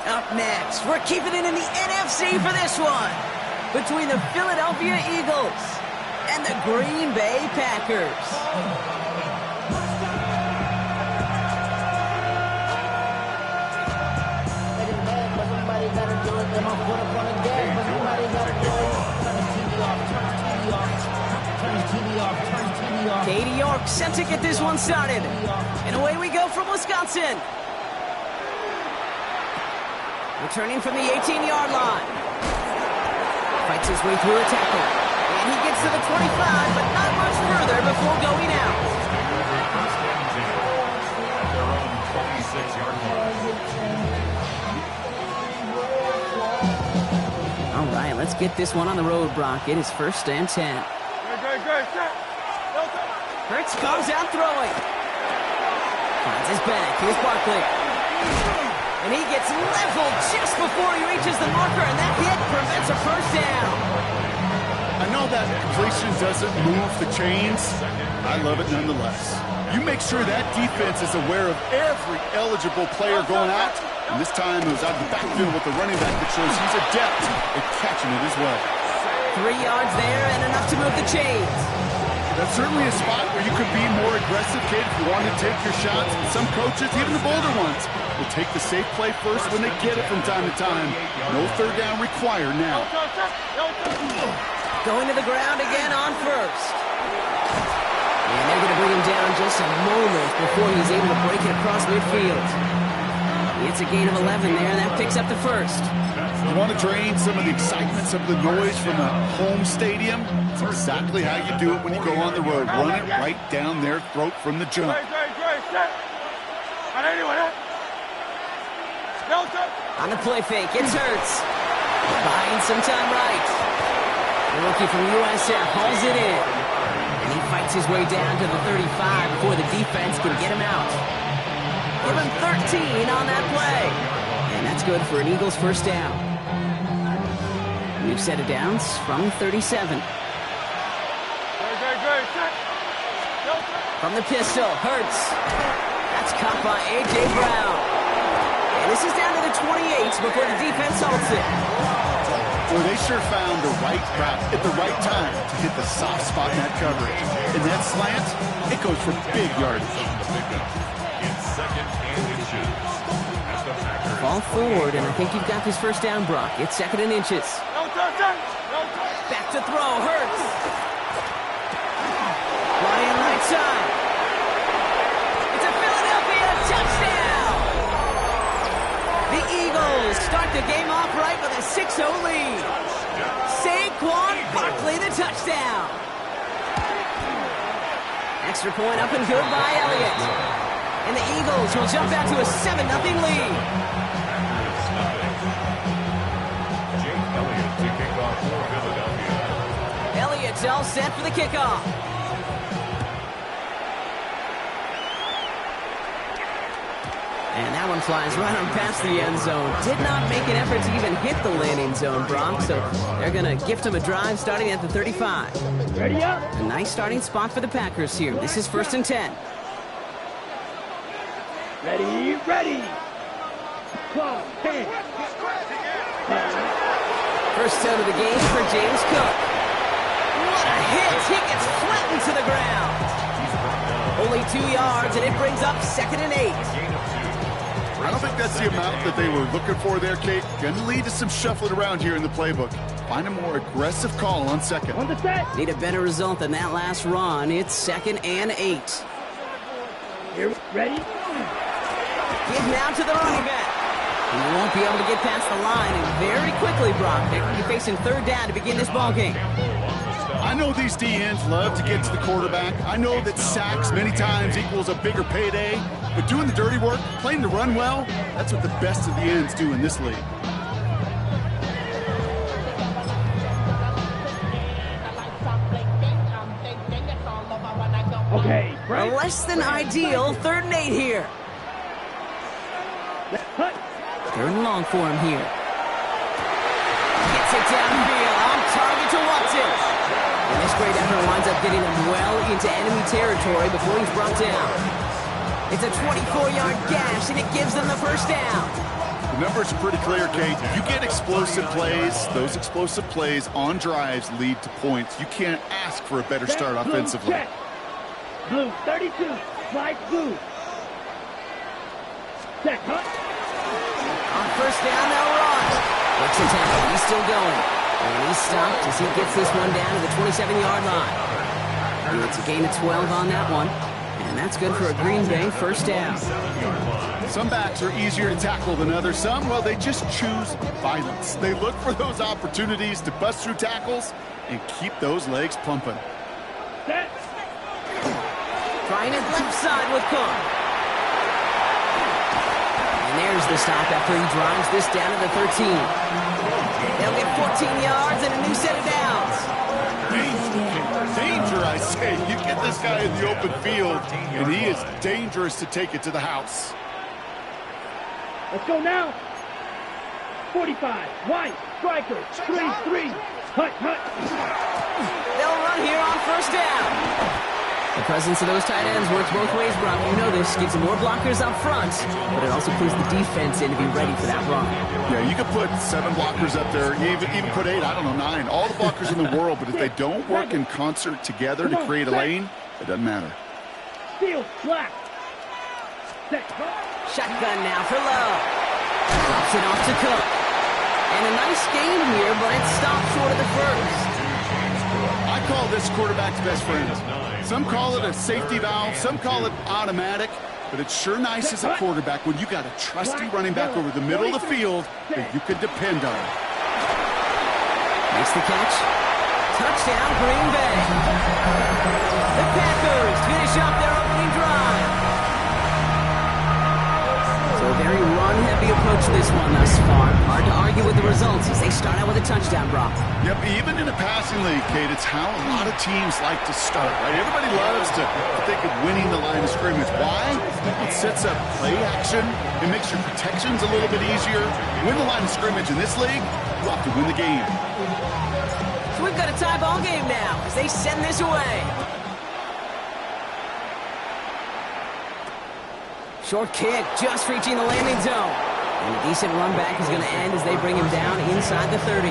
Up next, we're keeping it in the NFC for this one. Between the Philadelphia Eagles and the Green Bay Packers. Katie York set to get this one started. And away we go from Wisconsin. Returning from the 18-yard line. Fights his way through a tackle. And he gets to the 25, but not much further before going out. All right, let's get this one on the road, Brock. It is 1st and 10. Hurts comes out throwing. Finds his back. Here's Barkley. And he gets leveled just before he reaches the marker, and that hit prevents a first down. I know that completion doesn't move the chains. I love it nonetheless. You make sure that defense is aware of every eligible player going out. And this time it was out of the backfield with the running back that shows he's adept at catching it as well. 3 yards there and enough to move the chains. That's certainly a spot where you could be more aggressive, kid, if you want to take your shots. Some coaches, even the bolder ones, will take the safe play first when they get it from time to time. No third down required now. Going to the ground again on first. And they're going to bring him down just a moment before he's able to break it across midfield. It's a gain of 11 there, and that picks up the first. You want to drain some of the excitement, some of the noise from a home stadium? It's exactly how you do it when you go on the road. Run it right down their throat from the jump. On the play fake, it's Hurts. Buying some time right. The rookie from USF hauls it in. And he fights his way down to the 35 before the defense can get him out. Give him 13 on that play. And that's good for an Eagles first down. New set of downs from 37. From the pistol, Hurts. That's caught by A.J. Brown. And this is down to the 28 before the defense halts it. Well, they sure found the right route at the right time to hit the soft spot in that coverage. And that slant, it goes for big yardage. Ball forward, and I think you've got this first down, Brock. It's 2nd and inches. Back to throw, Hurts. Ryan right side. It's a Philadelphia touchdown. The Eagles start the game off right with a 6-0 lead. Saquon Barkley the touchdown. Extra point up and good by Elliott. And the Eagles will jump out to a 7-0 lead. Elliott's all set for the kickoff. And that one flies right on past the end zone. Did not make an effort to even hit the landing zone, Brock. So they're going to gift him a drive starting at the 35. Ready up? A nice starting spot for the Packers here. This is 1st and 10. Ready, ready. Clock, 10. First out of the game for James Cook. What a hit! He gets flattened to the ground. Only 2 yards, and it brings up 2nd and 8. I don't think that's the amount that they were looking for there, Kate. Going to lead to some shuffling around here in the playbook. Find a more aggressive call on 2nd. On the set. Need a better result than that last run. It's 2nd and 8. Here, ready? Give now to the running back. He won't be able to get past the line, and very quickly, Brock, they're going to be facing 3rd down to begin this ballgame. I know these DNs love to get to the quarterback. I know that sacks many times equals a bigger payday, but doing the dirty work, playing to run well, that's what the best of the ends do in this league. Okay, A less than ideal 3rd and 8 here. 3rd and long for him here. Gets it downfield on target to Watson. And this great effort winds up getting him well into enemy territory before he's brought down. It's a 24-yard gash, and it gives them the first down. The numbers are pretty clear, Kate. You get explosive plays. Those explosive plays on drives lead to points. You can't ask for a better start offensively. Check. Blue, 32. Slide blue. Set, hut. On first down, they'll run. Looks a tackle. He's still going. And he's stopped as he gets this one down to the 27-yard line. And it's a gain of 12 on that one. And that's good for a Green Bay first down. Some backs are easier to tackle than others. Some, well, they just choose violence. They look for those opportunities to bust through tackles and keep those legs pumping. Set. Trying it left side with Cook. And there's the stop after he drives this down to the 13. They'll get 14 yards and a new set of downs. Danger, I say. You get this guy in the open field, and he is dangerous to take it to the house. Let's go now. 45. White. Striker. 3-3. Hut, hut. They'll run here on first down. The presence of those tight ends works both ways, Brock. You know this. Gives them more blockers up front, but it also puts the defense in to be ready for that run. Yeah, you could put 7 blockers up there, even put 8, I don't know, 9. All the blockers in the world, but if they don't work in concert together to create a lane, it doesn't matter. Field, black. Set, hut. Shotgun now for Lowe. Drops it off to Cook. And a nice game here, but it stopped short of the first. I call this quarterback's best friend. Some call it a safety valve, some call it automatic, but it's sure nice as a quarterback when you got a trusty running back over the middle of the field that you can depend on. Makes the catch. Touchdown, Green Bay. The Packers finish up their opening drive. So a very run-heavy approach to this one thus far. Hard to argue with the results as they start out with a touchdown, Brock. Yep, even in a passing league, Kate, it's how a lot of teams like to start, right? Everybody loves to think of winning the line of scrimmage. Why? It sets up play action. It makes your protections a little bit easier. Win the line of scrimmage in this league, you have to win the game. So we've got a tie ball game now as they send this away. Short kick, just reaching the landing zone. And a decent run back is going to end as they bring him down inside the 30.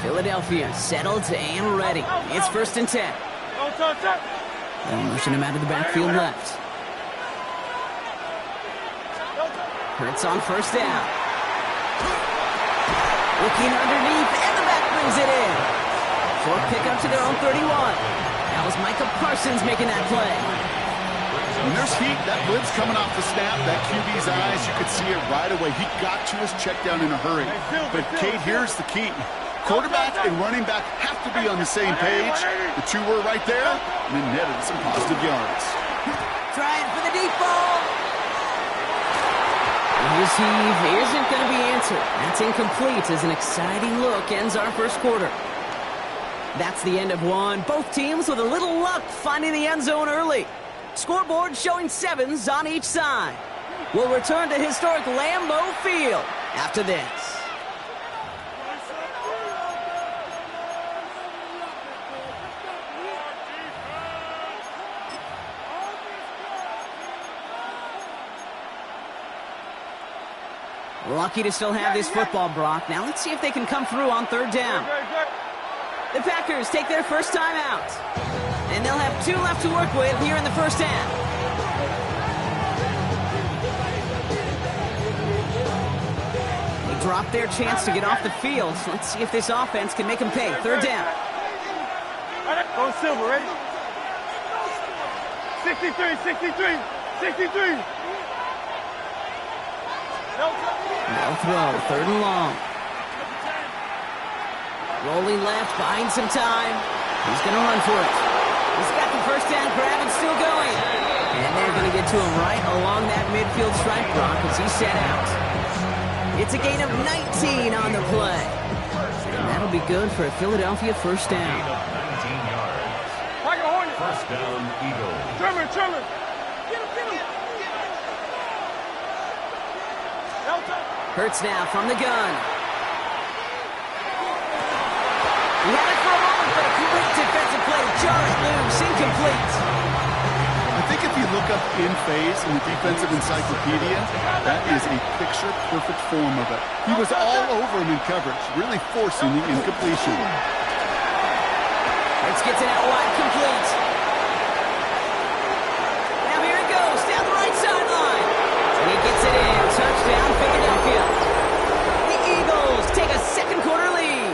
Philadelphia settled and ready. It's 1st and 10. They'll motion him out of the backfield left. Hurts on first down. Looking underneath, and the back brings it in. Short pickup to their own 31. That was Micah Parsons making that play. When there's heat, that blitz coming off the snap, that QB's eyes, you could see it right away. He got to his check down in a hurry. But, Kate, here's the key. Quarterback and running back have to be on the same page. The two were right there, and then netted some positive yards. Trying for the deep ball. His heave isn't going to be answered. That's incomplete as an exciting look ends our first quarter. That's the end of one. Both teams with a little luck finding the end zone early. Scoreboard showing 7s on each side. We'll return to historic Lambeau Field after this. Lucky to still have this football, Brock. Now let's see if they can come through on 3rd down. The Packers take their first time out. And they'll have 2 left to work with here in the first half. They drop their chance to get off the field. So let's see if this offense can make them pay. 3rd down. Go Silver, ready? 63, 63, 63. No throw, 3rd and long. Rolling left, buying some time. He's going to run for it. He's got the first down grab and still going. And they're going to get to him right along that midfield strike, Brock, as he set out. It's a gain of 19 on the play. And that'll be good for a Philadelphia first down. 19 yards. First down, Eagles. Trevor. Get him. Hurts now from the gun. He had it for a moment, but a great defensive play to jar it loose, incomplete. I think if you look up in phase in the defensive encyclopedia, that is a picture-perfect form of it. He was all over him in coverage, really forcing the incompletion. Let's get to that wide, complete. Now here it goes, down the right sideline. And he gets it in, touchdown Philadelphia. The Eagles take a second quarter lead.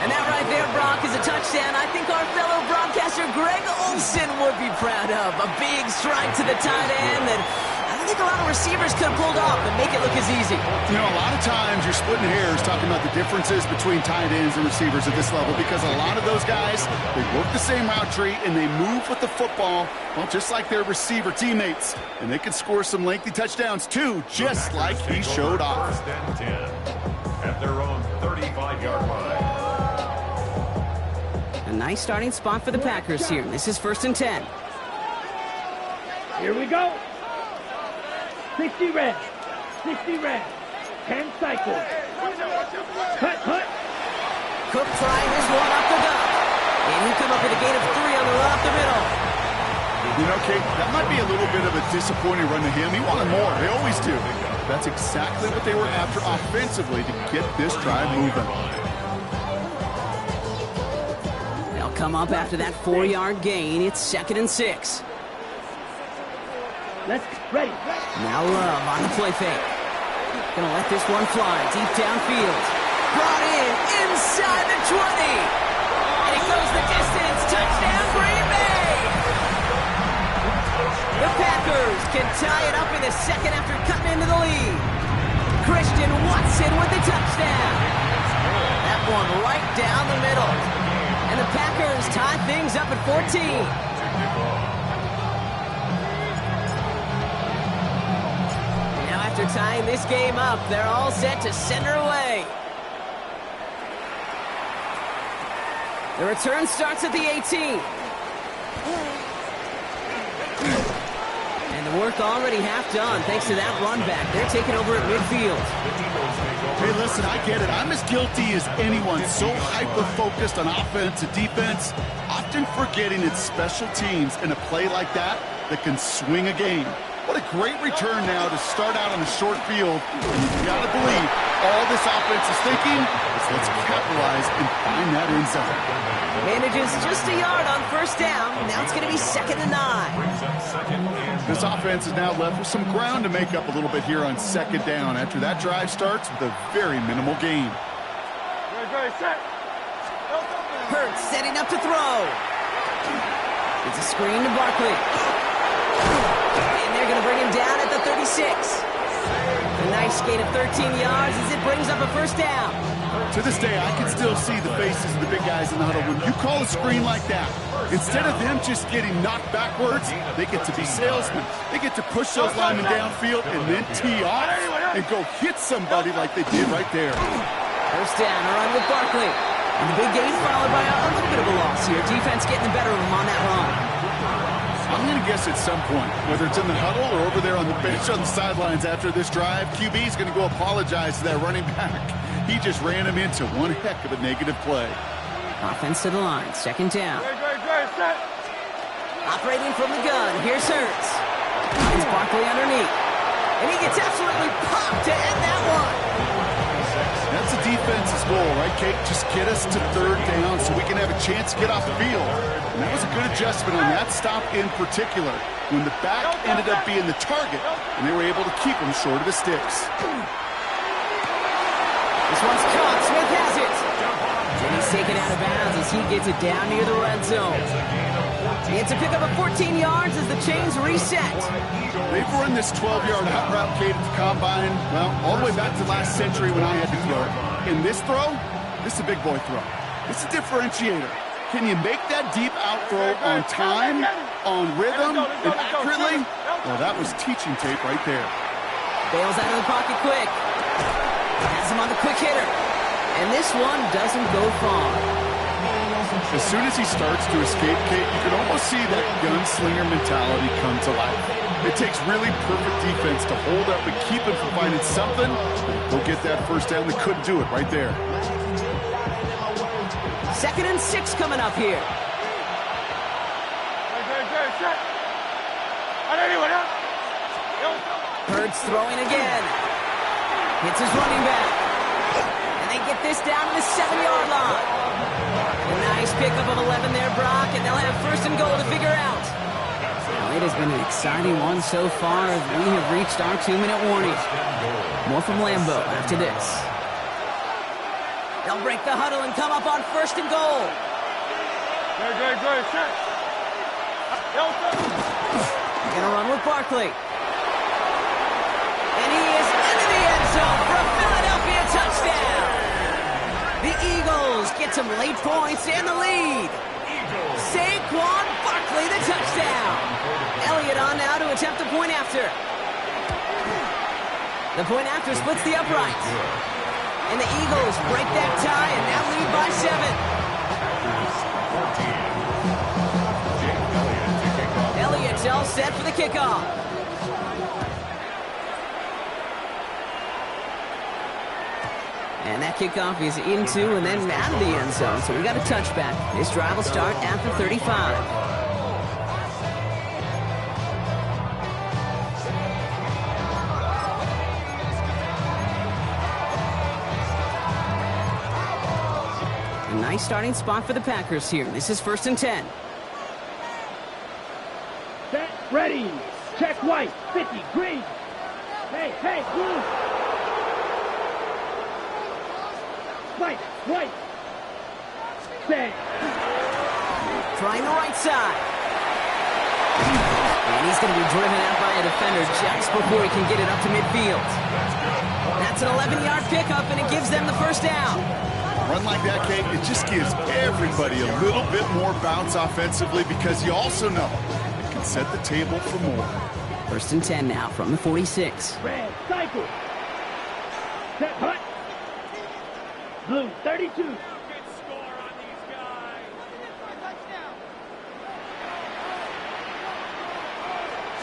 And that right there, Brock, is a touchdown I think our fellow broadcaster Greg Olsen would be proud of. A big strike to the tight end that I don't think a lot of receivers could have pulled off and make it look as easy. You know, a lot of times you're splitting hairs talking about the differences between tight ends and receivers at this level because a lot of those guys, they work the same route tree and they move with the football, well, just like their receiver teammates. And they can score some lengthy touchdowns too, just like he showed off. First and 10 at their own 35-yard line. A nice starting spot for the Packers here. This is 1st and 10. Here we go. 60 red. 60 red. 10 cycles. Cut. Cook trying his one up the gut. And he come up with a gain of 3 on the run up the middle. You know, Kate, that might be a little bit of a disappointing run to him. He wanted more. They always do. That's exactly what they were after offensively to get this drive moving. They'll come up after that 4-yard gain. It's 2nd and 6. Let's ready. Now Love on the play fake. Gonna let this one fly deep downfield. Brought in inside the 20. And it goes the distance. Touchdown Green Bay. The Packers can tie it up in the second after cutting into the lead. Christian Watson with the touchdown. That one right down the middle. And the Packers tie things up at 14. After tying this game up, they're all set to send her away. The return starts at the 18. And the work already half done thanks to that run back. They're taking over at midfield. Hey, listen, I get it. I'm as guilty as anyone. So hyper-focused on offense and defense, often forgetting it's special teams in a play like that can swing a game. What a great return now to start out on a short field. And you've got to believe all this offense is thinking is let's capitalize and find that end zone. Manages just a yard on 1st down. Now it's going to be 2nd and 9. This offense is now left with some ground to make up a little bit here on 2nd down after that drive starts with a very minimal gain. Hurts setting up to throw. It's a screen to Barkley. They're going to bring him down at the 36. A nice gain of 13 yards as it brings up a 1st down. To this day, I can still see the faces of the big guys in the huddle. When you call a screen like that, instead of them just getting knocked backwards, they get to be salesmen. They get to push those linemen downfield and then tee off and go hit somebody like they did right there. 1st down, a run with Barkley. And the big gain followed by a little bit of a loss here. Defense getting the better of them on that run. I'm going to guess at some point, whether it's in the huddle or over there on the bench on the sidelines after this drive, QB is going to go apologize to that running back. He just ran him into one heck of a negative play. Offense to the line, 2nd down. Operating from the gun, here's Hurts. Finds Barkley underneath. And he gets absolutely popped to end that one. That's the defense's goal, right, Kate? Just get us to 3rd down so we can have a chance to get off the field. And that was a good adjustment on that stop in particular, when the back ended up being the target, and they were able to keep him short of the sticks. This one's caught. Smith has it. And he's taken out of bounds as he gets it down near the red zone. He gets to pick up a 14 yards as the chains reset. They've run this 12-yard out route, Kate, at the combine, well, all the way back to last century when I had to throw it. In this throw, this is a big boy throw. It's a differentiator. Can you make that deep out throw on time, on rhythm, and accurately? Well, that was teaching tape right there. Bails out of the pocket quick. Has him on the quick hitter. And this one doesn't go far. As soon as he starts to escape, Kate, you can almost see that gunslinger mentality come to life. It takes really perfect defense to hold up and keep him from finding something. Go get that 1st down. They couldn't do it right there. 2nd and 6 coming up here. Hurts throwing again. Hits his running back. And they get this down to the 7-yard line. A nice pickup of 11 there, Brock, and they'll have 1st and goal to figure out. Well, it has been an exciting one so far. We have reached our 2-minute warning. More from Lambeau after this. They'll break the huddle and come up on 1st and goal. Gonna run with Barkley. And he is into the end zone for a Philadelphia touchdown. The Eagles get some late points and the lead. Saquon Barkley, the touchdown. Elliott on now to attempt the point after. The point after splits the uprights. And the Eagles break that tie and now lead by 7. Elliott's all set for the kickoff. And that kickoff is into and then out of the end zone. So we got a touchback. This drive will start at the 35. A nice starting spot for the Packers here. This is 1st and 10. Set, ready. Check white. 50, green. Hey, blue. White. Set. Trying the right side. And he's going to be driven out by a defender just before he can get it up to midfield. That's an 11-yard pickup, and it gives them the 1st down. Run like that, Kate, it just gives everybody a little bit more bounce offensively because you also know it can set the table for more. 1st and 10 now from the 46. Red, cycle. Set, hut. Blue, 32.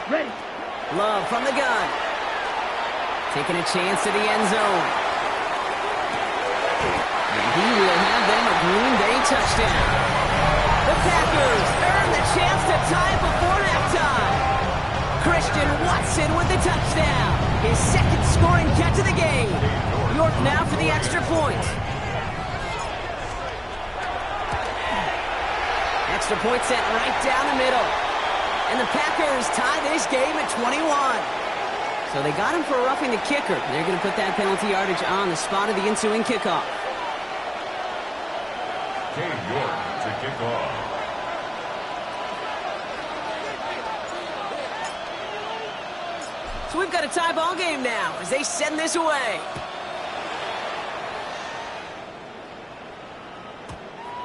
Ready. Love from the gun. Taking a chance to the end zone. And he will have them a Green Bay touchdown. The Packers earn the chance to tie it before halftime. Christian Watson with the touchdown. His 2nd scoring catch of the game. York now for the extra point. Extra point set right down the middle. And the Packers tie this game at 21. So they got him for roughing the kicker. They're going to put that penalty yardage on the spot of the ensuing kickoff. Cade York to kick off. So we've got a tie ball game now as they send this away.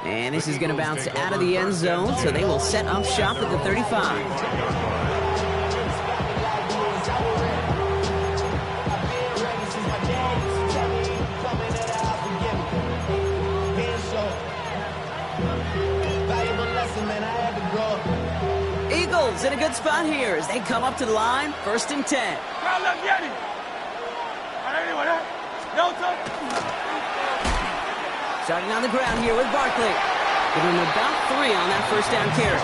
And this is going to bounce out of the end zone, so they will set up shop at the 35. Eagles in a good spot here as they come up to the line, 1st and 10. Starting on the ground here with Barkley. Giving him about 3 on that 1st down carry.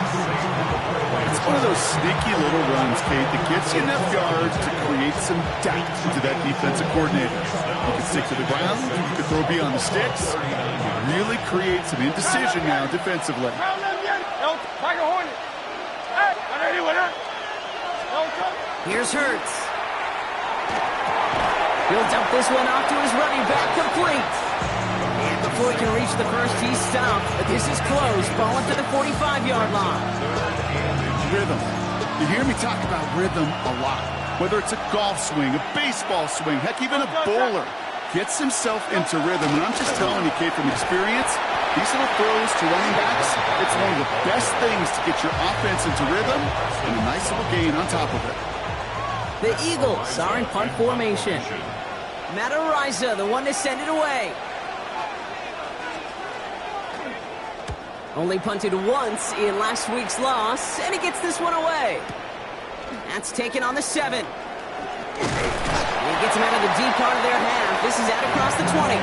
It's one of those sneaky little runs, Kate, that gets you enough yards to create some doubt into that defensive coordinator. You can stick to the ground, you can throw beyond the sticks. You really create some indecision now defensively. Here's Hurts. He'll dump this one off to his running back, complete. And before he can reach the 1st, he's stopped. But this is close. Ball up to the 45-yard line. Rhythm. You hear me talk about rhythm a lot. Whether it's a golf swing, a baseball swing, heck, even a bowler gets himself into rhythm. And I'm just telling you, Kate, from experience, these little throws to running backs, it's one of the best things to get your offense into rhythm and a nice little gain on top of it. The Eagles are in punt formation. Matt Araiza, the one to send it away. Only punted once in last week's loss, and he gets this one away. That's taken on the 7. He gets him out of the deep part of their half. This is out across the 20.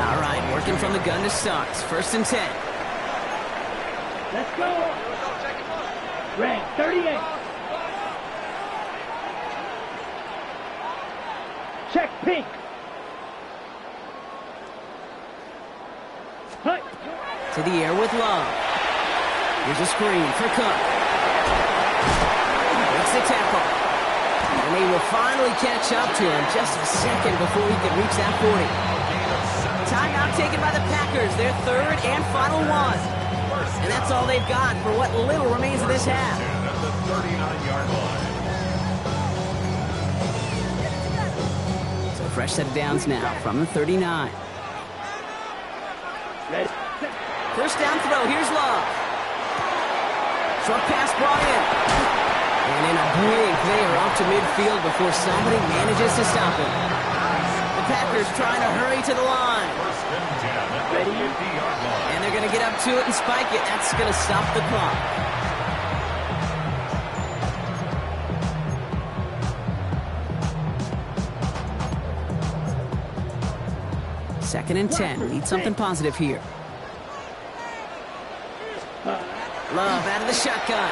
All right, working looking from the gun to start. 1st and 10. Let's go. Red, 38. Check pink. Hut. To the air with Love. Here's a screen for Cook. Makes the tackle. And they will finally catch up to him just a second before he could reach that 40. Timeout taken by the Packers, their 3rd and final one. And that's all they've got for what little remains of this half. At the 39-yard line. So a fresh set of downs now from the 39. Red. 1st down throw, here's Love. Short pass brought in. And in a big play off to midfield before somebody manages to stop him. The Packers trying to hurry to the line. 1st and 10 at the 50-yard line. And they're going to get up to it and spike it. That's going to stop the clock. Second and 10. Need something positive here. Love out of the shotgun.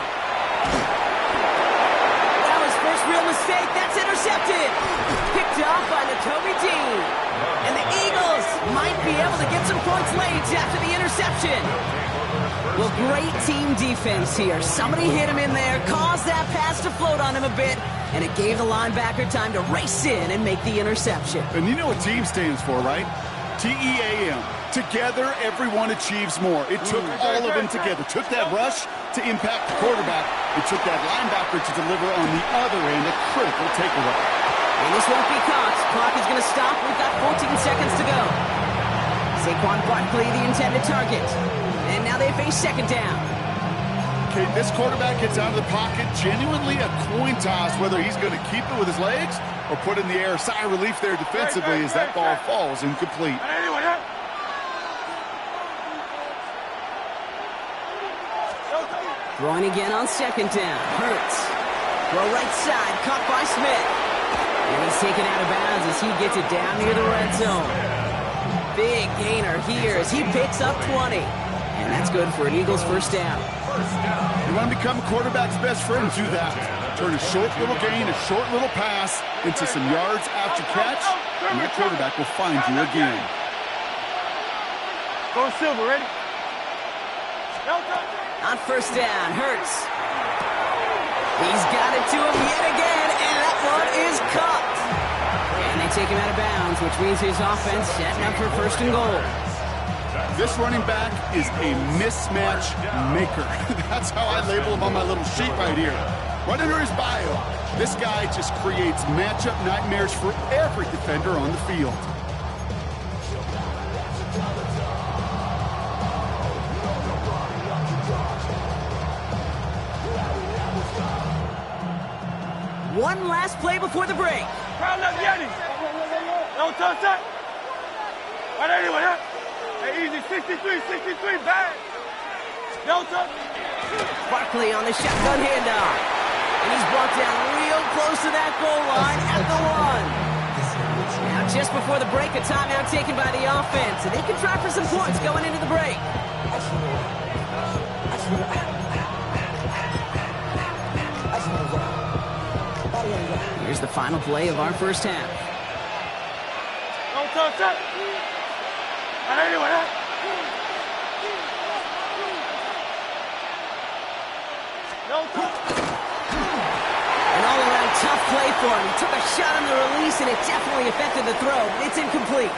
That was first real mistake. That's intercepted. Picked off by Nakobe Dean. And the Eagles might be able to get some points late after the interception. Well, great team defense here. Somebody hit him in there, caused that pass to float on him a bit, and it gave the linebacker time to race in and make the interception. And you know what team stands for, right? T-E-A-M. Together, everyone achieves more. It took all of them together. Took that rush to impact the quarterback. It took that linebacker to deliver on the other end, a critical takeaway. And this won't be caught. Clock is going to stop. We've got 14 seconds to go. Saquon Barkley, the intended target. And now they face 2nd down. Okay, this quarterback gets out of the pocket. Genuinely a coin toss whether he's going to keep it with his legs or put it in the air. Sigh of relief there defensively as that ball falls incomplete. Throwing again on 2nd down. Hurts. Throw right side. Caught by Smith. And he's taken out of bounds as he gets it down near the red zone. Big gainer here as he picks up 20. And that's good for an Eagles 1st down. You want to become a quarterback's best friend, do that. Turn a short little gain, a short little pass into some yards after catch, and that quarterback will find you again. Go Silver, ready? On 1st down, Hurts. He's got it to him yet again, and that one is caught. And they take him out of bounds, which means his offense setting up for 1st and goal. This running back is a mismatch maker. That's how I label him on my little sheet right here. Right under his bio, this guy just creates matchup nightmares for every defender on the field. One last play before the break. Crowd left Yanni. No touch that. Right anyway, huh? Hey, easy, 63, bad. No touch. Barkley on the shotgun handoff. And he's brought down real close to that goal line at the 1. Now, just before the break, a timeout taken by the offense. And they can try for some points going into the break. Here's the final play of our 1st half. No touch that. Right anyway, huh? No touch. An all-around tough play for him. He took a shot on the release, and it definitely affected the throw. It's incomplete.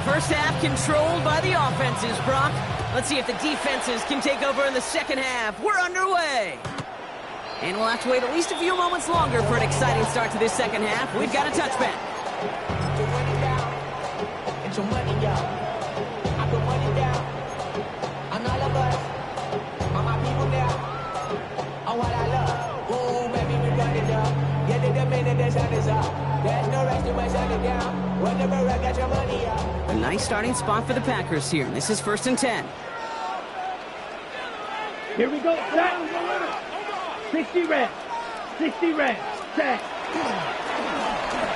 First half controlled by the offenses, Brock. Let's see if the defenses can take over in the 2nd half. We're underway. And we'll have to wait at least a few moments longer for an exciting start to this 2nd half. We've got a touchback. A nice starting spot for the Packers here. This is 1st and 10. Here we go. Set. 60 red. 60 red. Set.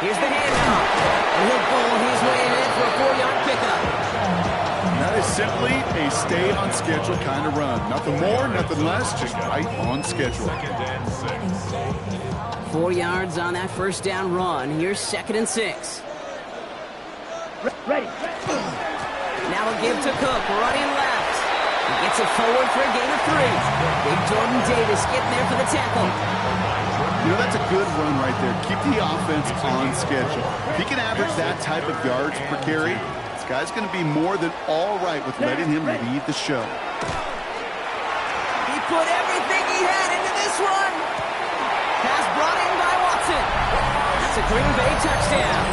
Here's the handoff. And he'll pull his way in for a 4-yard pickup. That is simply a stay-on-schedule kind of run. Nothing more, nothing less, just right on schedule. 4 yards on that first down run. Here's 2nd and 6. Ready. Now a give to Cook, running left. He gets it forward for a gain of 3. Big Jordan Davis getting there for the tackle. You know, that's a good run right there. Keep the offense on schedule. If he can average that type of yards per carry, this guy's going to be more than all right with letting him lead the show. He put everything he had into this one. Pass brought in by Watson. That's a Green Bay touchdown.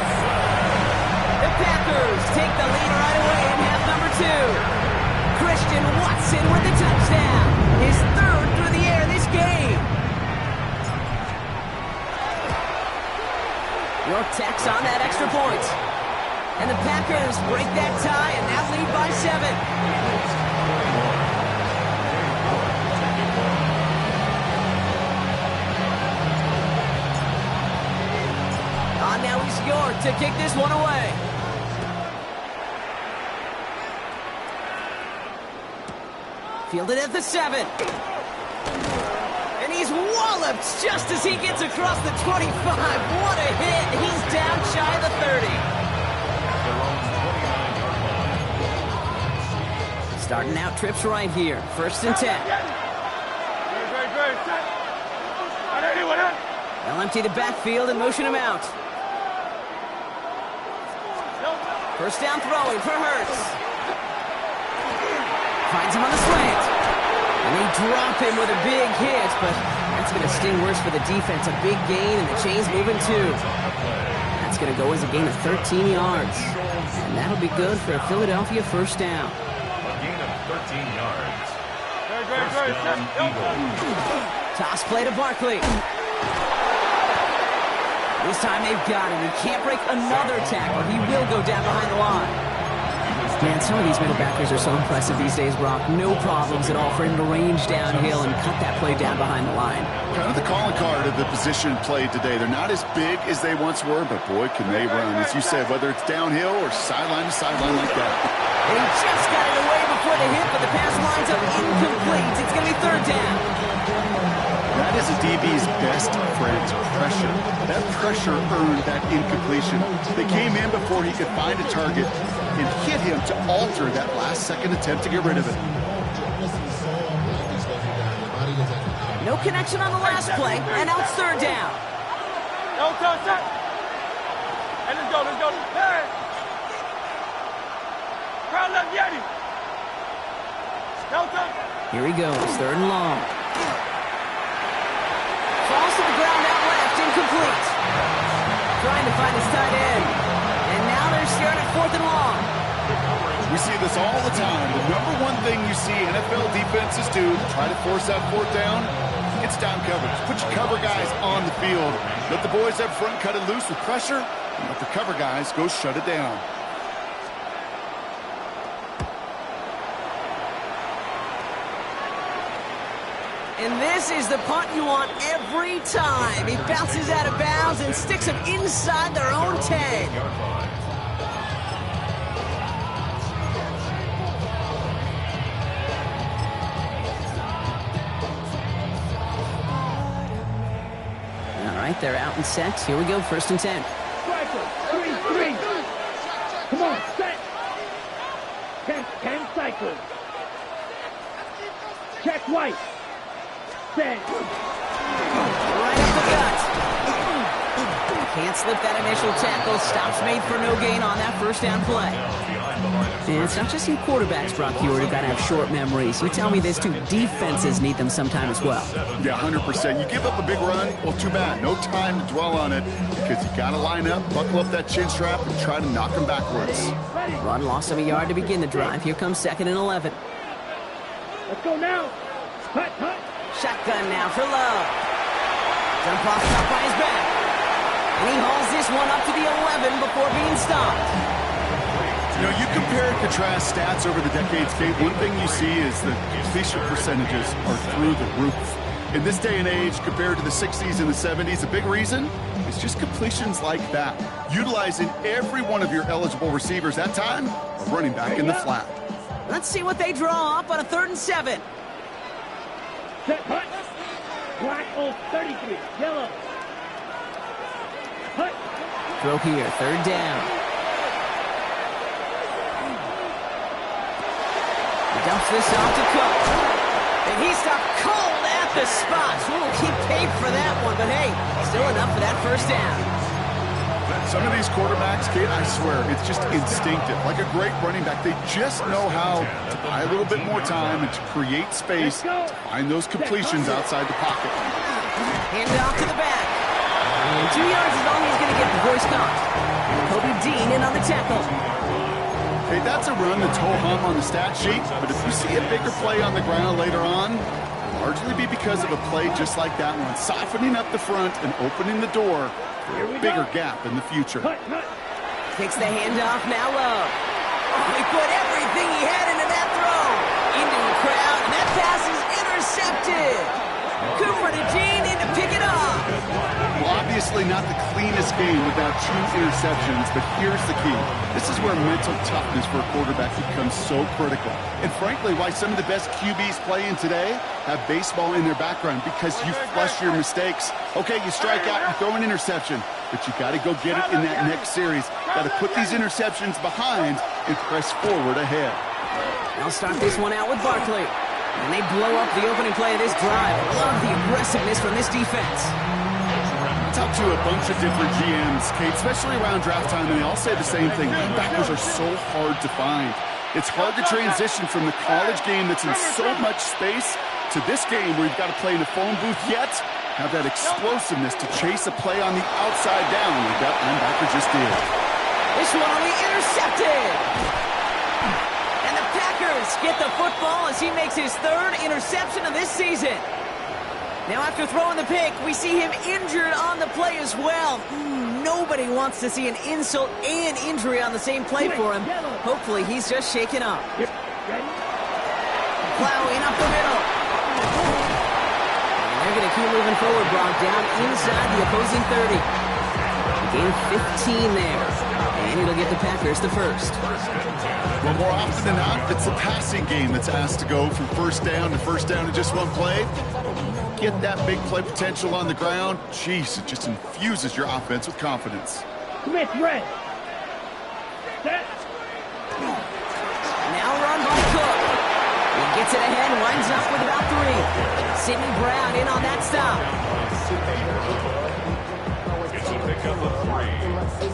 The Packers take the lead right away in half number 2. Christian Watson with the touchdown. His 3rd through the air this game. York tacks on that extra point. And the Packers break that tie and now lead by 7. Now he's York to kick this one away. Fielded at the 7. And he's walloped just as he gets across the 25. What a hit. He's down shy of the 30. Starting out trips right here. 1st and 10. They'll empty the backfield and motion him out. 1st down throwing for Hurts. Finds him on the slant. And they drop him with a big hit, but that's going to sting worse for the defense. A big gain, and the chain's moving too. That's going to go as a gain of 13 yards. And that'll be good for a Philadelphia 1st down. A gain of 13 yards. First down, Eagles. Toss play to Barkley. This time they've got him. He can't break another tackle. He will go down behind the line. Man, some of these middle backers are so impressive these days, Brock. No problems at all for him to range downhill and cut that play down behind the line. Kind of the calling card of the position played today. They're not as big as they once were, but boy, can they run. As you said, whether it's downhill or sideline to sideline like that. And he just got it away before the hit, but the pass lines up incomplete. It's going to be 3rd down. That is a DB's best friend, pressure. That pressure earned that incompletion. They came in before he could find a target and hit him to alter that last-second attempt to get rid of it. No connection on the last play, and now it's 3rd down. No touch it. Hey, let's go. Hey. Crowd left Yeti. No touch. Here he goes, 3rd and long. Falls to the ground out left, incomplete. Trying to find his tight end. And now they're staring at 4th and long. We see this all the time. The number one thing you see NFL defenses do to try to force that 4th down, it's down coverage. Put your cover guys on the field. Let the boys up front cut it loose with pressure, and let the cover guys go shut it down. And this is the punt you want every time. He bounces out of bounds and sticks them inside their own 10. All right, they're out and set. Here we go, 1st and 10. Striker, 3-3. Come on, set. 10 cycles. Check White. Set. Right up the gut. Can't slip that initial tackle. Stops made for no gain on that 1st down play. And it's not just you quarterbacks, Brock Huard, who've got to have short memories. You tell me this too. Defenses need them sometime as well. Yeah, 100%. You give up a big run, well, too bad. No time to dwell on it because you got to line up, buckle up that chin strap, and try to knock them backwards. Run loss of a yard to begin the drive. Here comes 2nd and 11. Let's go now. Hut. Shotgun now for Love. Jump off top by his back. And he hauls this one up to the 11 before being stopped. You know, you compare and contrast stats over the decades, Kate. One thing you see is the completion percentages are through the roof. In this day and age, compared to the 60s and the 70s, a big reason is just completions like that. Utilizing every one of your eligible receivers that time, a running back in the flat. Let's see what they draw up on a 3rd and 7. Set, hut. Black on 33. Yellow. Hut. Throw here, 3rd down. He dumps this off to Cook. And he stopped cold at the spot. So we'll keep paid for that one, but hey, still enough for that 1st down. Some of these quarterbacks, Kate, I swear, it's just instinctive. Like a great running back, they just know how to buy a little bit more time and to create space to find those completions outside the pocket. Hand it off to the back. And 2 yards is all he's going to get before he's caught. Kobe Dean in on the tackle. Hey, that's a run that's ho-hum on the stat sheet, but if you see a bigger play on the ground later on, it'll largely be because of a play just like that one, softening up the front and opening the door for a bigger gap in the future. Takes the handoff now low. Oh, he put everything he had into that throw. Into the crowd, and that pass is intercepted. Cooper to Jean in to pick it up. Well, obviously not the cleanest game without 2 interceptions, but here's the key. This is where mental toughness for a quarterback becomes so critical. And frankly, why some of the best QBs playing today have baseball in their background, because you flush your mistakes. Okay, you strike out, you throw an interception, but you got to go get it in that next series. Got to put these interceptions behind and press forward ahead. They'll start this one out with Barkley. And they blow up the opening play of this drive. Love the aggressiveness from this defense. Talk to a bunch of different GMs, Kate, especially around draft time, and they all say the same thing. Linebackers are so hard to find. It's hard to transition from the college game that's in so much space to this game where you've got to play in a phone booth, yet have that explosiveness to chase a play on the outside down like that linebacker just did. This one will be intercepted. And the Packers get the football as he makes his 3rd interception of this season. Now after throwing the pick, we see him injured on the play as well. Nobody wants to see an insult and injury on the same play for him. Hopefully he's just shaken up. Plowing up the middle. And they're going to keep moving forward, Brock, down inside the opposing 30. Gain 15 there. And it'll get the Packers the 1st. Well, more often than not, it's the passing game that's asked to go from 1st down to 1st down in just one play. Get that big play potential on the ground. Jeez, it just infuses your offense with confidence. Smith, red. Set. Now run by Cook. He gets it ahead, winds up with about 3. Sidney Brown in on that stop. Gets a pickup of 3.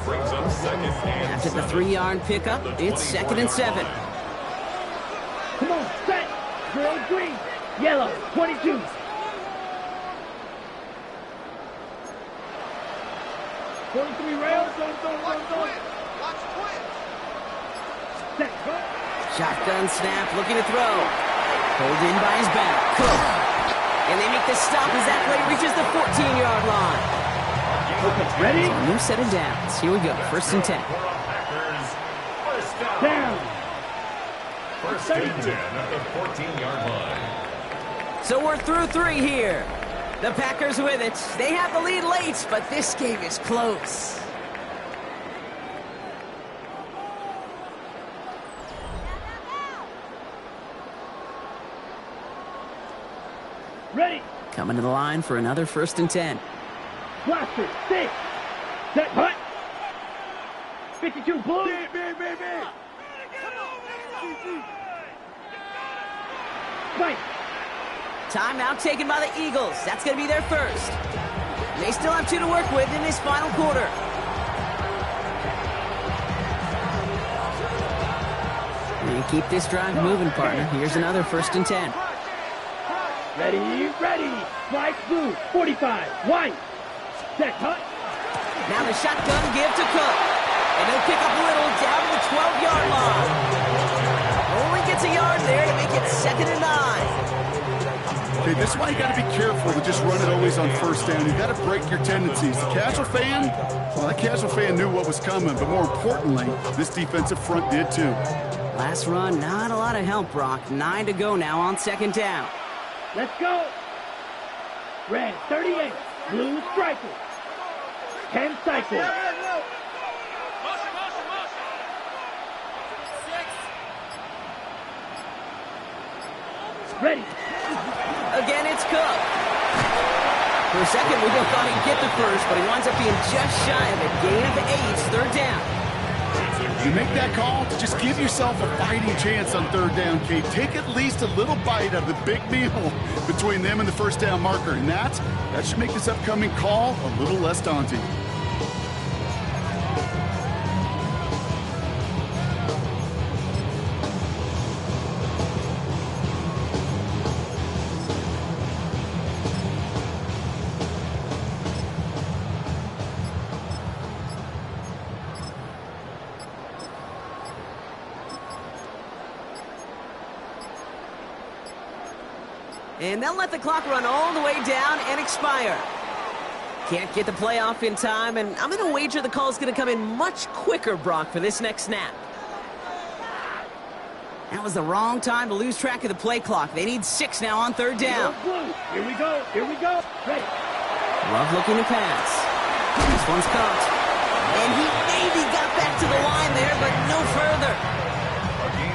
Brings up 2nd and After the 3-yard pickup, it's 2nd and 7. Come on, set. Girl, green. Yellow, 22. Rails. Set. Shotgun snap, looking to throw. Pulled in by his back. Cook. And they make the stop as that play reaches the 14-yard line. Okay, ready? New set of downs. Here we go. 1st and 10. Down. 1st and 10 at the 14-yard line. So we're through 3 here. The Packers with it. They have the lead late, but this game is close. Ready. Coming to the line for another 1st and 10. Blaster, 6. Set, hut. 52, blue. Right. Timeout taken by the Eagles. That's going to be their 1st. They still have 2 to work with in this final quarter. And keep this drive moving, partner. Here's another 1st and 10. Ready, ready. Flight blue, 45, white. Set, hut. Now the shotgun give to Cook. And he'll pick up Little down to the 12-yard line. Only gets a yard there to make it 2nd and 9. Okay, this is why you got to be careful to just run it always on first down. You got to break your tendencies. The casual fan, well, that casual fan knew what was coming, but more importantly, this defensive front did too. Last run, not a lot of help, Brock. 9 to go now on second down. Let's go. Red, 38. Blue striker. 10 cycles. Ready. Again, it's Cook. For a second, we both thought he'd get the first, but he winds up being just shy of a gain of 8, third down. You make that call, just give yourself a fighting chance on third down, Kate. Take at least a little bite of the big meal between them and the first down marker, and that should make this upcoming call a little less daunting. And they'll let the clock run all the way down and expire. Can't get the play off in time, and I'm going to wager the call's going to come in much quicker, Brock, for this next snap. That was the wrong time to lose track of the play clock. They need 6 now on third down. Here we go. Here we go. Ready. Love looking to pass. This one's caught. And he maybe got back to the line there, but no further.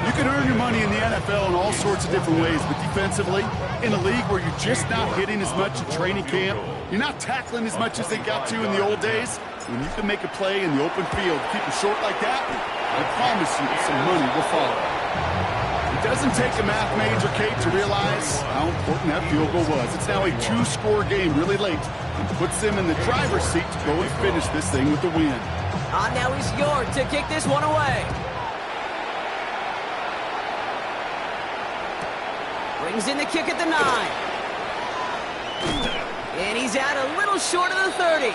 You can earn your money in the NFL in all sorts of different ways, but defensively, in a league where you're just not hitting as much in training camp, you're not tackling as much as they got to in the old days, when you can make a play in the open field, keep it short like that, I promise you some money will follow. It doesn't take a math major, Kate, to realize how important that field goal was. It's now a 2-score game really late and puts them in the driver's seat to go and finish this thing with the win. Now he's York to kick this one away. Brings in the kick at the 9. And he's out a little short of the 30.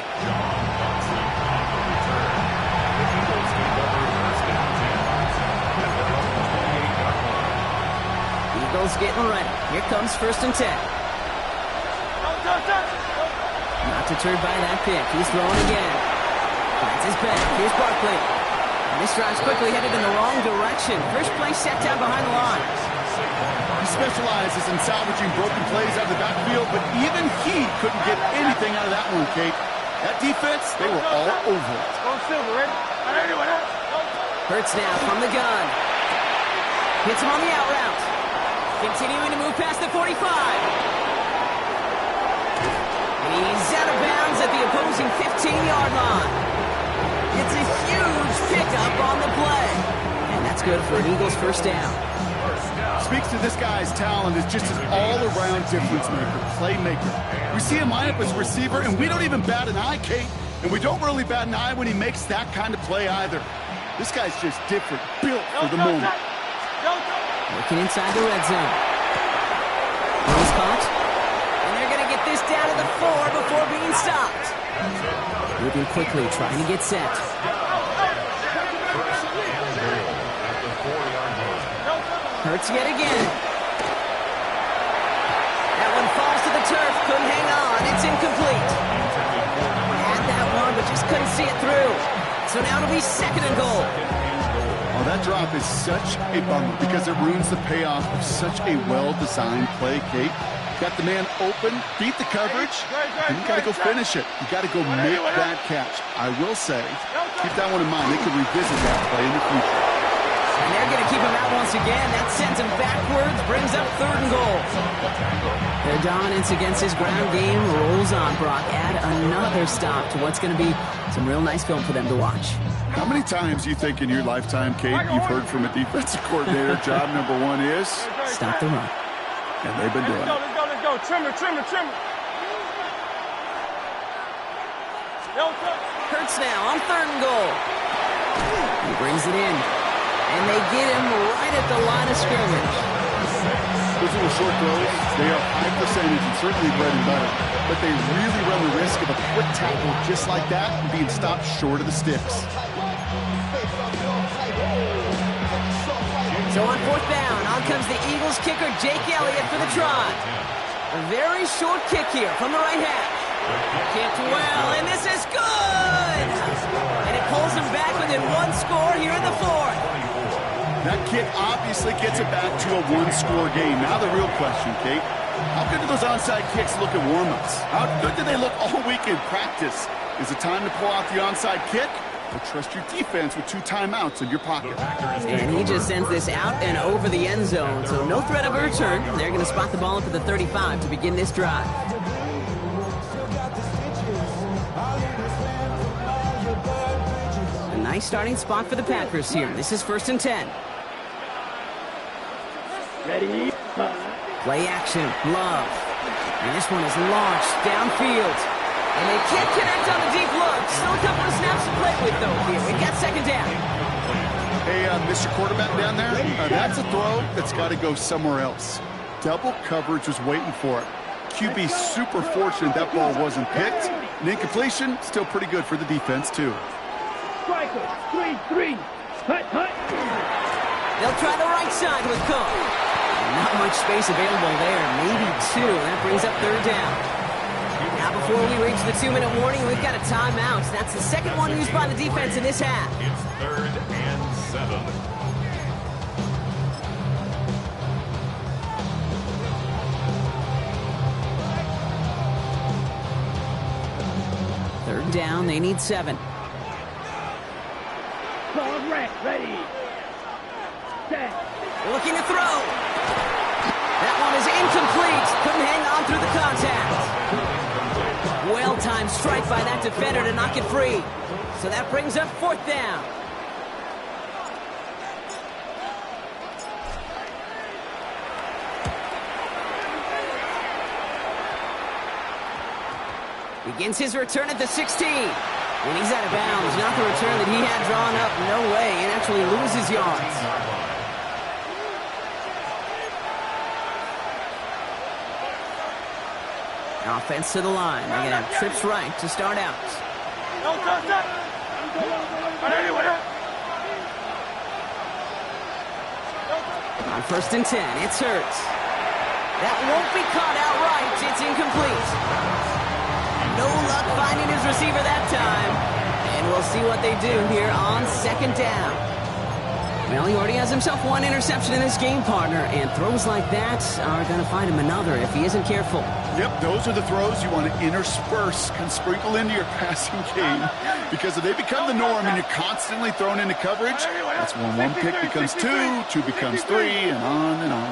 Eagles getting ready. Here comes 1st and 10. Not deterred by that pick. He's throwing again. Finds his back. Here's Barkley. And this drive's quickly headed in the wrong direction. First play set down behind the line. He specializes in salvaging broken plays out of the backfield, but even he couldn't get anything out of that one, Kate. That defense, they were all over it. Hurts now from the gun. Hits him on the out route. Continuing to move past the 45. And he's out of bounds at the opposing 15-yard line. It's a huge pickup on the play. And that's good for an Eagles first down. Speaks to this guy's talent as just an all-around difference maker, playmaker. We see him line up as a receiver, and we don't even bat an eye, Kate. And we don't really bat an eye when he makes that kind of play either. This guy's just different, built for the moment. Working inside the red zone. He's caught. And they're going to get this down to the 4 before being stopped. Moving quickly, trying to get set. Hurts yet again. That one falls to the turf. Couldn't hang on. It's incomplete. Had that one, but just couldn't see it through. So now it'll be 2nd and goal. Oh, that drop is such a bummer because it ruins the payoff of such a well-designed play, Kate. Got the man open, beat the coverage, and you got to go finish it. You got to go make that catch. I will say, keep that one in mind. They could revisit that play in the future. And they're going to keep him out once again. That sends him backwards, brings up 3rd and goal. Their dominance against his ground game rolls on, Brock. Add another stop to what's going to be some real nice film for them to watch. How many times do you think in your lifetime, Kate, you've heard from a defensive coordinator, job number 1 is? Stop the run. And they've been doing it. Let's go. Trim it. Hurts now on 3rd and goal. He brings it in. And they get him right at the line of scrimmage. Those little short throws, they are high percentage and certainly bread and butter. But they really run the risk of a quick tackle just like that and being stopped short of the sticks. So on 4th down, on comes the Eagles kicker, Jake Elliott, for the try. A very short kick here from the right half. Kicked well, and this is good! And it pulls them back within one score here in the fourth. That kick obviously gets it back to a one-score game. Now the real question, Kate, how good do those onside kicks look at warm-ups? How good do they look all week in practice? Is it time to pull out the onside kick? Or trust your defense with 2 timeouts in your pocket? And he just sends this out and over the end zone, so no threat of a return. They're going to spot the ball up at the 35 to begin this drive. A nice starting spot for the Packers here. This is 1st and 10. Ready? Play action, Love. And this one is launched downfield. And they can't connect on the deep look. Still a couple of snaps to play with, though, here. We've got 2nd down. Hey, Mr. Quarterback down there, that's a throw that's got to go somewhere else. Double coverage was waiting for it. QB super fortunate that ball wasn't picked. An incompletion, still pretty good for the defense, too. Striker, 3-3. Hut, hut. They'll try the right side with Cook. Not much space available there. Maybe 2. That brings up 3rd down. Now before we reach the 2-minute warning, we've got a timeout. That's the second one used by the defense in this half. It's 3rd and 7. Third down, they need 7. Ball rack, ready. Set. Looking to throw. That one is incomplete. Couldn't hang on through the contact. Well-timed strike by that defender to knock it free. So that brings up 4th down. Begins his return at the 16. When he's out of bounds, not the return that he had drawn up. No way. And actually loses yards. Offense to the line. They're going to have trips right to start out. On 1st and 10, it's Hurts. That won't be caught outright. It's incomplete. No luck finding his receiver that time. And we'll see what they do here on 2nd down. Well, he already has himself 1 interception in this game, partner, and throws like that are going to find him another if he isn't careful. Yep, those are the throws you want to intersperse and sprinkle into your passing game, because if they become the norm and you're constantly thrown into coverage, that's when 1 pick becomes 2, 2 becomes 3, and on and on.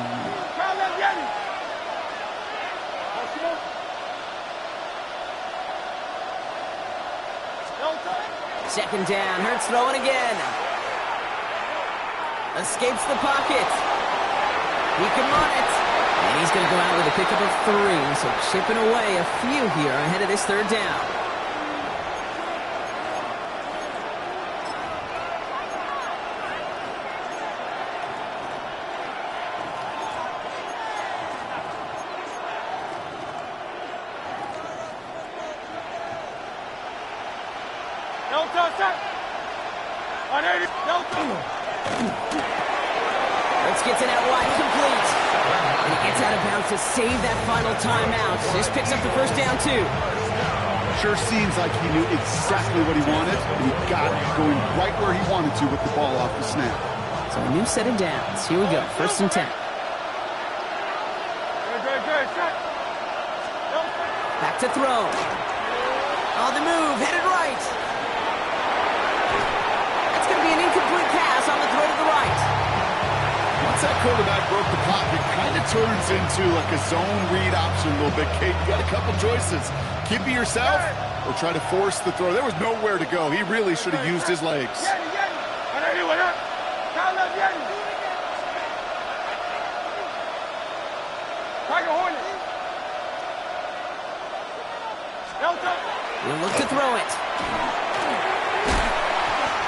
2nd down, Hurts throwing again. Escapes the pocket. He can run it. And he's going to go out with a pickup of 3. So chipping away a few here ahead of this 3rd down. Let's get to that wide, complete. And he gets out of bounds to save that final timeout. This picks up the 1st down, too. Sure seems like he knew exactly what he wanted, and he got it going right where he wanted to with the ball off the snap. So a new set of downs. Here we go, 1st and 10. Back to throw. On the move, headed right. That's going to be an incomplete pass on the throw to the right. Once that quarterback broke the pocket, kind of turns into like a zone read option a little bit, Kate. You got a couple choices. Keep it yourself or try to force the throw. There was nowhere to go. He really should have used his legs. He'll look to throw it.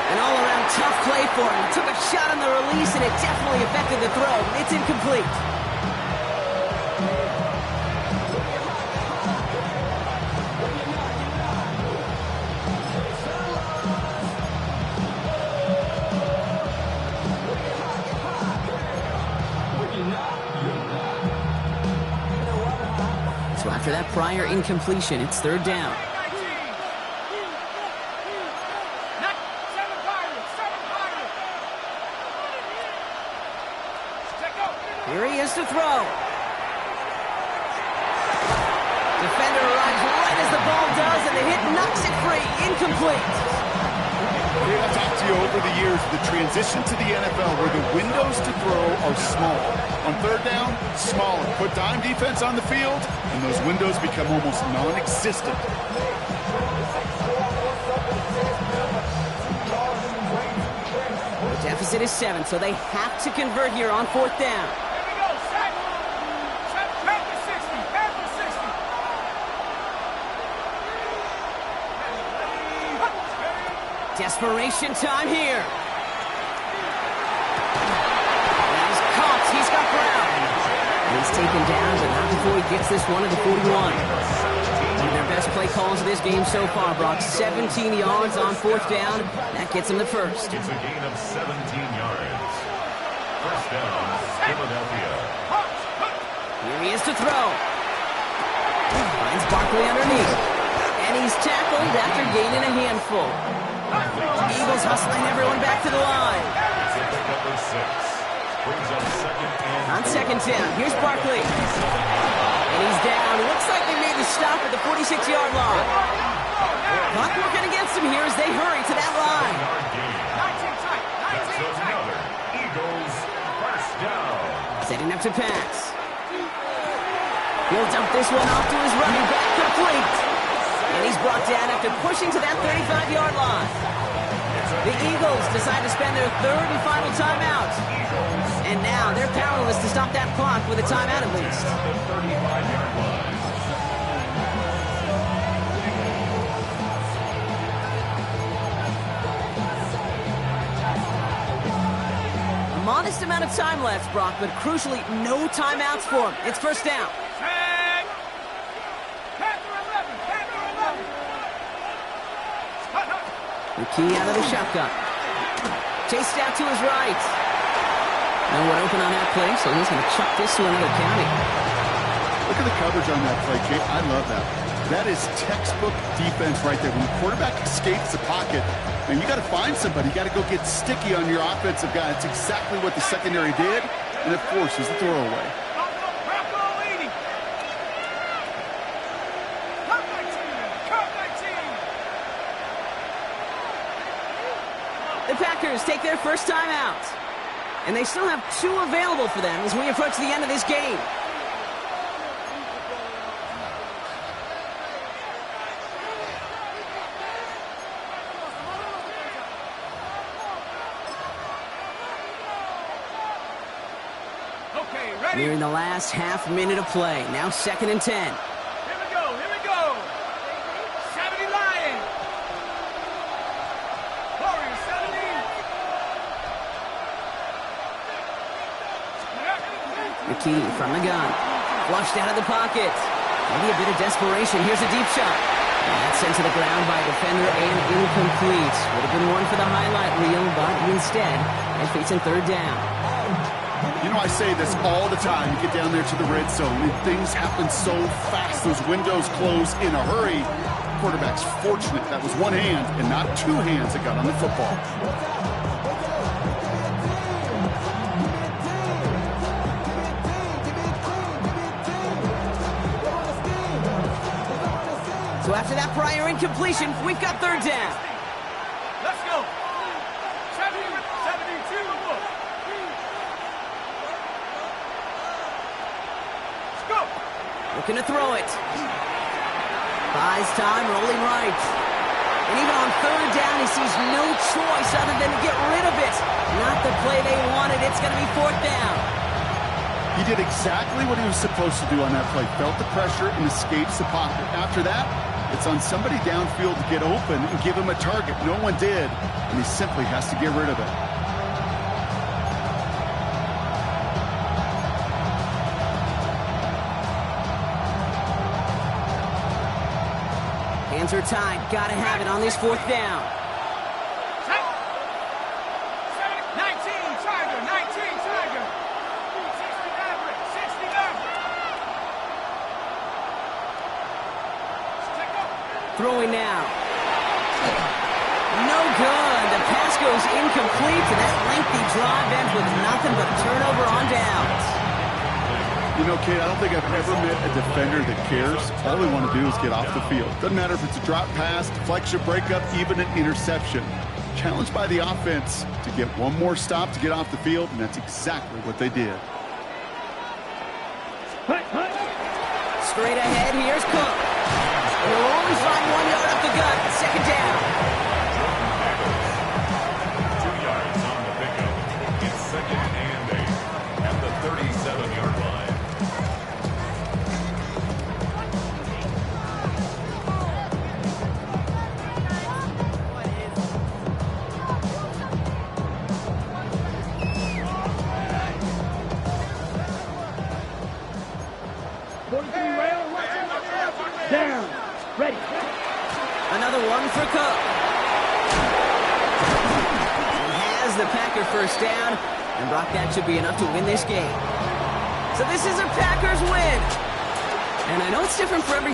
An all-around tough play for him. He took a shot on the release, and it definitely affected the throw. It's incomplete. that prior incompletion. It's third down. Here he is to throw. Defender arrives right as the ball does, and the hit knocks it free. Incomplete. I've talked to you over the years, the transition to the NFL where the windows to throw are small. On third down, smaller. Put dime defense on the field, and those windows become almost non-existent. The deficit is 7, so they have to convert here on fourth down. Desperation time here. He's caught. He's got ground. And he's taken down, but not before he gets this one to the 41. One of their best play calls of this game so far, Brock. 17 yards on fourth down. That gets him the first. It's a gain of 17 yards. First down, Philadelphia. Here he is to throw. Finds Barkley underneath. And he's tackled after gaining a handful. Eagles hustling everyone back to the line. It's a pick up of 6. Brings up On second down, here's Barkley. And he's down. Looks like they made the stop at the 46-yard line. Clock working against them here as they hurry to that line. That's another Eagles first down. Setting up to pass. He'll dump this one off to his running back, complete. And he's brought down after pushing to that 35-yard line. The Eagles decide to spend their third and final timeout. And now they're powerless to stop that clock with a timeout at least. The 35-yard line. A modest amount of time left, Brock, but crucially, no timeouts for him. It's first down. McKee out of the shotgun. Chased out to his right. No one open on that play, so he's going to chuck this to another county. Look at the coverage on that play, Jay. I love that. That is textbook defense right there. When the quarterback escapes the pocket, and you got to find somebody. You got to go get sticky on your offensive guy. That's exactly what the secondary did, and it forces the throwaway. The Packers take their first time out. And they still have 2 available for them as we approach the end of this game. Okay, ready? We're in the last half minute of play. Now second and 10. Here we go, here we go. 70 Lions. Warriors, 70. McKee from the gun. Flushed out of the pocket. Maybe a bit of desperation. Here's a deep shot. And that's sent to the ground by a defender and incomplete. Would have been one for the highlight reel, but instead, they're facing third down. You know, I say this all the time. You get down there to the red zone, and things happen so fast. Those windows close in a hurry. Quarterback's fortunate. That was one hand and not 2 hands that got on the football. So after that prior incompletion, we've got third down. Let's go. 72. Let's go. Looking to throw it. Buys time, rolling right. And even on third down, he sees no choice other than to get rid of it. Not the play they wanted. It's going to be fourth down. He did exactly what he was supposed to do on that play. Felt the pressure and escapes the pocket. After that, it's on somebody downfield to get open and give him a target. No one did, and he simply has to get rid of it. Hands are tied. Got to have it on this fourth down. 19 Tiger. 19 Tiger. 60 average. 60 average. Throwing now. No good. The pass goes incomplete, and that lengthy drive ends with nothing but a turnover on downs. You know, Kate, I don't think I've ever met a defender that cares. All they want to do is get off the field. Doesn't matter if it's a drop pass, deflection, breakup, even an interception. Challenged by the offense to get one more stop to get off the field, and that's exactly what they did. Straight ahead, here's Cook. He'll only find 1 yard up the gut. Second down. 2 yards on the pickup. It's 2nd and 8 at the 37-yard line. Down. Ready. Another one for Cook. He has the Packer first down, and Brock, that should be enough to win this game. So this is a Packers win. And I know it's different for every